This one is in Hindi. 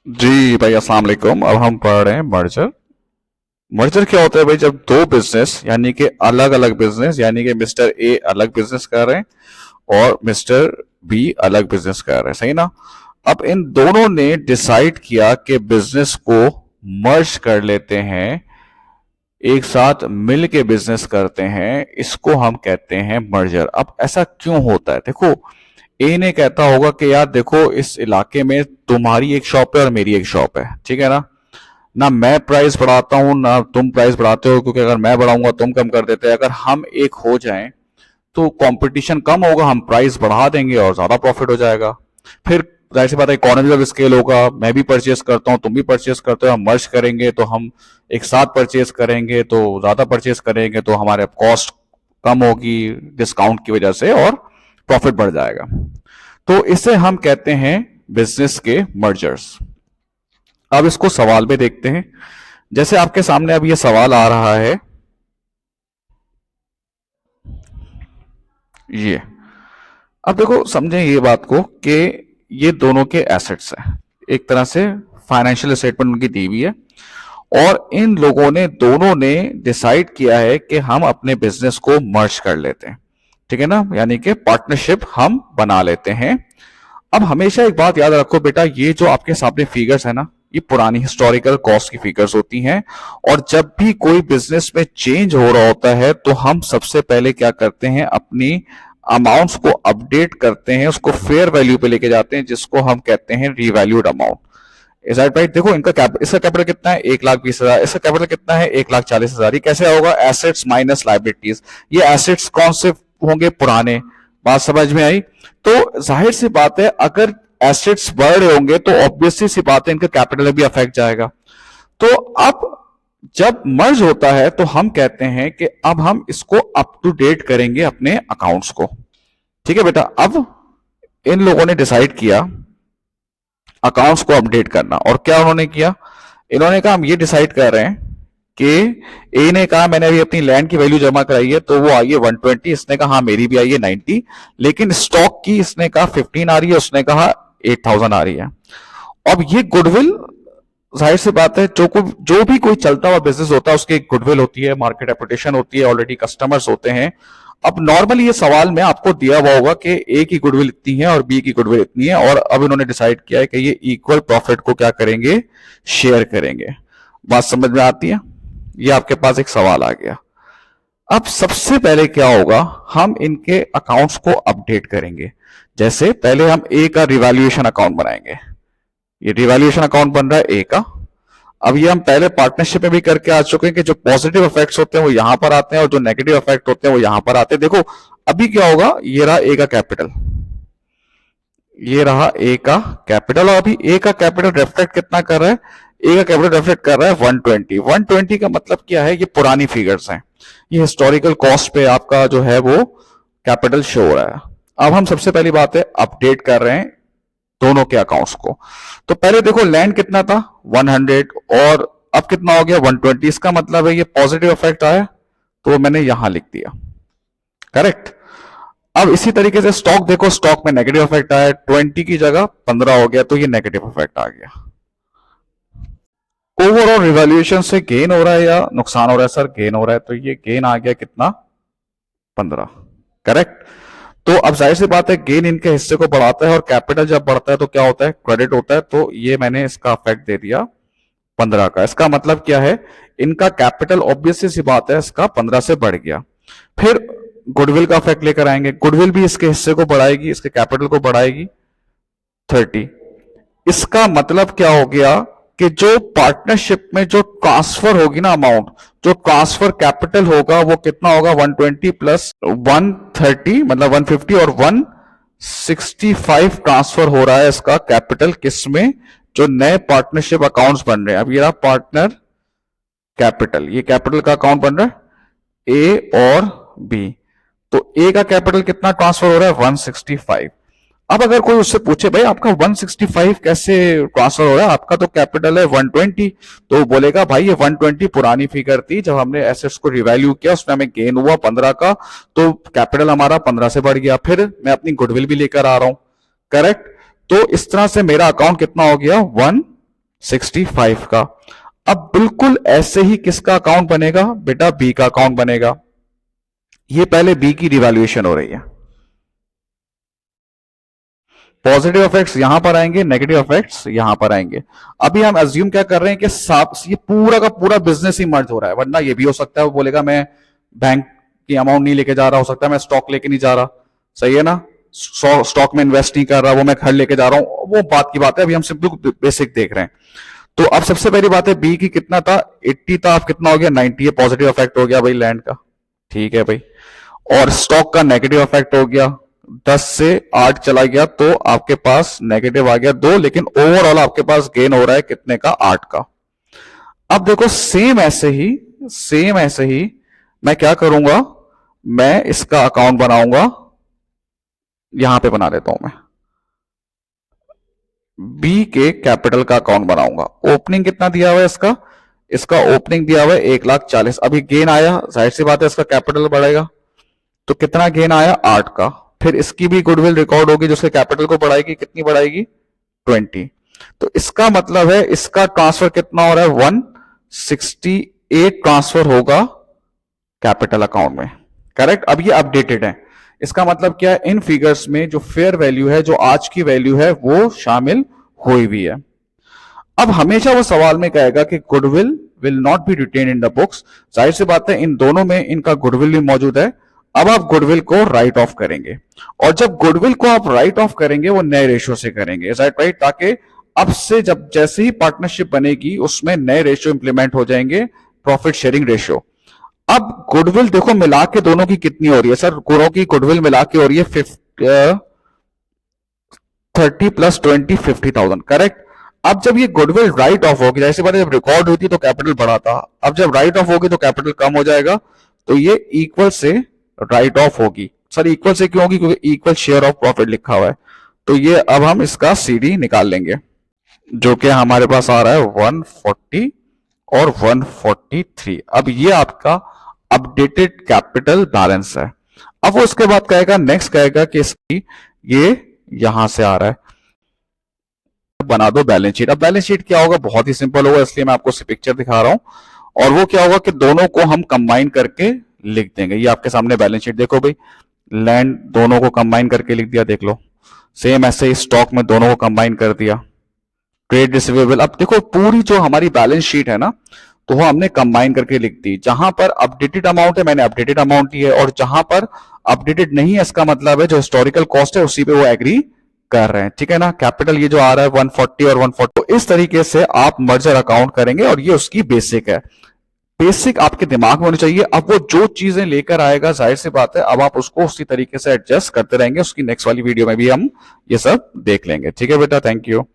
जी भाई, अस्सलाम वालेकुम। अब हम पढ़ रहे हैं मर्जर। मर्जर क्या होता है भाई? जब दो बिजनेस यानी कि अलग अलग बिजनेस, यानी कि मिस्टर ए अलग बिजनेस कर रहे हैं और मिस्टर बी अलग बिजनेस कर रहे हैं, सही ना? अब इन दोनों ने डिसाइड किया कि बिजनेस को मर्ज कर लेते हैं, एक साथ मिल के बिजनेस करते हैं, इसको हम कहते हैं मर्जर। अब ऐसा क्यों होता है? देखो, ए ने कहता होगा कि यार देखो, इस इलाके में तुम्हारी एक शॉप है और मेरी एक शॉप है, ठीक है ना? ना मैं प्राइस बढ़ाता हूं ना तुम प्राइस बढ़ाते हो, क्योंकि अगर मैं बढ़ाऊंगा तुम कम कर देते हैं। अगर हम एक हो जाएं तो कंपटीशन कम होगा, हम प्राइस बढ़ा देंगे और ज्यादा प्रॉफिट हो जाएगा। फिर जाहिर सी बात है, इकोनॉमी ऑफ स्केल होगा, मैं भी परचेस करता हूं तुम भी परचेस करते हो, हम मर्ज करेंगे तो हम एक साथ परचेस करेंगे, तो ज्यादा परचेस करेंगे तो हमारे कॉस्ट कम होगी डिस्काउंट की वजह से और प्रॉफिट बढ़ जाएगा। तो इसे हम कहते हैं बिजनेस के मर्जर्स। अब इसको सवाल में देखते हैं। जैसे आपके सामने अब ये सवाल आ रहा है, ये अब देखो समझें ये बात को कि ये दोनों के एसेट्स हैं, एक तरह से फाइनेंशियल स्टेटमेंट उनकी दी हुई है, और इन लोगों ने दोनों ने डिसाइड किया है कि हम अपने बिजनेस को मर्ज कर लेते हैं, ठीक है ना? यानी कि पार्टनरशिप हम बना लेते हैं। अब हमेशा एक बात याद रखो बेटा, ये जो आपके सामने फिगर्स है ना, ये पुरानी हिस्टोरिकल कॉस्ट की फिगर्स होती हैं। और जब भी कोई बिजनेस में चेंज हो रहा होता है तो हम सबसे पहले क्या करते हैं, अपनी अमाउंट्स को अपडेट करते हैं, उसको फेयर वैल्यू पे लेके जाते हैं, जिसको हम कहते हैं revalued amount. Is that right? देखो, इसका कैपिटल कितना है? 1,20,000। इसका कैपिटल कितना है? 1,40,000। ये कैसे होगा? Assets minus liabilities. ये एसेट्स कौन से होंगे? पुराने। बात समझ में आई? तो जाहिर सी बात है, अगर एसेट्स बढ़ रहे होंगे तो ऑब्वियसली सी बात है इनका कैपिटल भी अफेक्ट जाएगा। तो अब जब मर्ज होता है तो हम कहते हैं कि अब हम इसको अप टू डेट करेंगे अपने अकाउंट्स को, ठीक है बेटा? अब इन लोगों ने डिसाइड किया अकाउंट्स को अपडेट करना, और क्या उन्होंने किया? इन्होंने कहा हम ये डिसाइड कर रहे हैं कि ए ने कहा मैंने अभी अपनी लैंड की वैल्यू जमा कराई है तो वो आई है 120, इसने कहा हाँ मेरी भी आई है 90, लेकिन स्टॉक की इसने कहा 15 आ रही है, उसने कहा 8,000 आ रही है। अब ये गुडविल, जाहिर सी बात है, जो भी कोई चलता हुआ बिजनेस होता है उसकी एक गुडविल होती है, मार्केट रेपुटेशन होती है, ऑलरेडी कस्टमर्स होते हैं। अब नॉर्मली ये सवाल में आपको दिया हुआ होगा कि ए की गुडविल इतनी है और बी की गुडविल इतनी है, और अब इन्होंने डिसाइड किया है कि ये इक्वल प्रॉफिट को क्या करेंगे? शेयर करेंगे। बात समझ में आती है? ये आपके पास एक सवाल आ गया। अब सबसे पहले क्या होगा, हम इनके अकाउंट्स को अपडेट करेंगे। जैसे पहले हम ए का रिवैल्यूएशन अकाउंट बनाएंगे। ये रिवैल्यूएशन अकाउंट बन रहा है ए का। अब ये हम पहले पार्टनरशिप में भी करके आ चुके हैं कि जो पॉजिटिव इफेक्ट्स होते हैं वो यहां पर आते हैं और जो नेगेटिव इफेक्ट होते हैं वो यहां पर आते हैं। देखो, अभी क्या होगा, ये रहा ए का कैपिटल, ये रहा ए का कैपिटल, और अभी ए का कैपिटल रिफ्लेक्ट कितना कर रहा है? ए का कैपिटल रिफ्लेक्ट कर रहा है 120। 120 का मतलब क्या है? ये पुरानी फिगर्स हैं, ये हिस्टोरिकल कॉस्ट पे आपका जो है वो कैपिटल शो हो रहा है। अब हम सबसे पहली बात है अपडेट कर रहे हैं दोनों के अकाउंट्स को। तो पहले देखो, लैंड कितना था? 100, और अब कितना हो गया? 120। इसका मतलब है ये पॉजिटिव इफेक्ट आया, तो मैंने यहां लिख दिया, करेक्ट। अब इसी तरीके से स्टॉक देखो, स्टॉक में नेगेटिव इफेक्ट आया, 20 की जगह 15 हो गया, तो ये नेगेटिव इफेक्ट आ गया। ओवरऑल रिवैल्यूएशन से गेन हो रहा है या नुकसान हो रहा है? सर गेन हो रहा है, तो ये गेन आ गया कितना? 15, करेक्ट। तो अब जाहिर सी बात है, गेन इनके हिस्से को बढ़ाता है, और कैपिटल जब बढ़ता है तो क्या होता है? क्रेडिट होता है। तो ये मैंने इसका इफेक्ट दे दिया 15 का। इसका मतलब क्या है? इनका कैपिटल ऑब्वियसली सी बात है इसका 15 से बढ़ गया। फिर गुडविल का इफेक्ट लेकर आएंगे, गुडविल भी इसके हिस्से को बढ़ाएगी, इसके कैपिटल को बढ़ाएगी 30। इसका मतलब क्या हो गया कि जो पार्टनरशिप में जो ट्रांसफर होगी ना अमाउंट, जो ट्रांसफर कैपिटल होगा वो कितना होगा? 120 प्लस 130 मतलब 150, और 165 ट्रांसफर हो रहा है इसका कैपिटल, किसमें? जो नए पार्टनरशिप अकाउंट्स बन रहे हैं। अब ये रहा पार्टनर कैपिटल, ये कैपिटल का अकाउंट बन रहा है ए और बी। तो ए का कैपिटल कितना ट्रांसफर हो रहा है? 165। अब अगर कोई उससे पूछे भाई आपका 165 कैसे ट्रांसफर हो रहा है, आपका तो कैपिटल है 120, तो वो बोलेगा भाई ये 120 पुरानी फिगर थी, जब हमने एसेट्स को रिवैल्यू किया उसमें हमें गेन हुआ 15 का, तो कैपिटल हमारा 15 से बढ़ गया, फिर मैं अपनी गुडविल भी लेकर आ रहा हूं, करेक्ट। तो इस तरह से मेरा अकाउंट कितना हो गया? 65 का। अब बिल्कुल ऐसे ही किसका अकाउंट बनेगा बेटा, बी का अकाउंट बनेगा। ये पहले बी की रिवैल्यूएशन हो रही है। पॉजिटिव इफेक्ट्स यहां पर आएंगे, नेगेटिव इफेक्ट्स यहां पर आएंगे। अभी हम अज्यूम क्या कर रहे हैं कि ये पूरा का पूरा बिजनेस ही मर्ज हो रहा है, वरना ये भी हो सकता है वो बोलेगा मैं बैंक की अमाउंट नहीं लेके जा रहा, हो सकता है मैं स्टॉक लेके नहीं जा रहा, सही है ना, स्टॉक में इन्वेस्ट नहीं कर रहा, वो मैं घर लेके जा रहा हूं, वो बात की बात है। अभी हम सिर्फ बेसिक देख रहे हैं। तो अब सबसे पहली बात है बी की कितना था, 80 था, अब कितना हो गया 90 है, पॉजिटिव इफेक्ट हो गया भाई लैंड का, ठीक है भाई। और स्टॉक का नेगेटिव इफेक्ट हो गया, 10 से 8 चला गया तो आपके पास नेगेटिव आ गया 2, लेकिन ओवरऑल आपके पास गेन हो रहा है कितने का, 8 का। अब देखो सेम ऐसे ही मैं क्या करूंगा, मैं इसका अकाउंट बनाऊंगा, यहां पे बना देता हूं मैं, बी के कैपिटल का अकाउंट बनाऊंगा। ओपनिंग कितना दिया हुआ है इसका, इसका ओपनिंग दिया हुआ है 1,40,000। अभी गेन आया, जाहिर सी बात है इसका कैपिटल बढ़ेगा, तो कितना गेन आया 8 का। फिर इसकी भी गुडविल रिकॉर्ड होगी जो उसके कैपिटल को बढ़ाएगी, कितनी बढ़ाएगी 20। तो इसका मतलब है इसका ट्रांसफर कितना हो रहा है 168 ट्रांसफर होगा कैपिटल अकाउंट में, करेक्ट। अब ये अपडेटेड है, इसका मतलब क्या है, इन फिगर्स में जो फेयर वैल्यू है, जो आज की वैल्यू है, वो शामिल हुई हुई है। अब हमेशा वो सवाल में कहेगा कि goodwill will not be written in the books, जाहिर सी बात है इन दोनों में इनका गुडविल भी मौजूद है। अब आप गुडविल को राइट ऑफ करेंगे, और जब गुडविल को आप राइट ऑफ करेंगे वो नए रेशियो से करेंगे, राइट, ताकि अब से जब जैसे ही पार्टनरशिप बनेगी उसमें नए रेशियो इंप्लीमेंट हो जाएंगे, प्रॉफिट शेयरिंग रेशियो। अब गुडविल देखो मिला के दोनों की कितनी हो रही है सर, दोनों की गुडविल मिला के हो रही है 30 + 20 50,000, करेक्ट। अब जब ये गुडविल राइट ऑफ होगी, जैसे बात जब रिकॉर्ड हुई थी तो कैपिटल बढ़ा था, अब जब राइट ऑफ होगी तो कैपिटल कम हो जाएगा, तो ये इक्वल से राइट ऑफ होगी। सर इक्वल से क्यों होगी, क्योंकि इक्वल शेयर ऑफ प्रॉफिट लिखा हुआ है। तो ये अब हम इसका सीडी निकाल लेंगे, जो कि हमारे पास आ रहा है 140 और 143। अब ये आपका अपडेटेड कैपिटल बैलेंस है। अब वो उसके बाद कहेगा, नेक्स्ट कहेगा कि इसकी ये यहां से आ रहा है, बना दो बैलेंस शीट। अब बैलेंस शीट क्या होगा, बहुत ही सिंपल होगा, इसलिए मैं आपको पिक्चर दिखा रहा हूं। और वो क्या होगा कि दोनों को हम कंबाइन करके लिख देंगे। ये आपके सामने बैलेंस शीट देखो भाई, लैंड दोनों को कंबाइन करके लिख दिया, देख लो। सेम ऐसे ही स्टॉक में दोनों को कंबाइन कर दिया, ट्रेड रिसीवेबल। अब देखो पूरी जो हमारी बैलेंस शीट है ना, तो वो हमने कंबाइन करके लिख दी। जहां पर अपडेटेड अमाउंट है मैंने अपडेटेड अमाउंट ली है, और जहां पर अपडेटेड नहीं है इसका मतलब है जो हिस्टोरिकल कॉस्ट है उसी पे वो एग्री कर रहे हैं, ठीक है ना। कैपिटल ये जो आ रहा है 140 और 140, तो इस तरीके से आप मर्जर अकाउंट करेंगे, और ये उसकी बेसिक है। बेसिक आपके दिमाग में होनी चाहिए। अब वो जो चीजें लेकर आएगा, जाहिर सी बात है अब आप उसको उसी तरीके से एडजस्ट करते रहेंगे। उसकी नेक्स्ट वाली वीडियो में भी हम ये सब देख लेंगे, ठीक है बेटा, थैंक यू।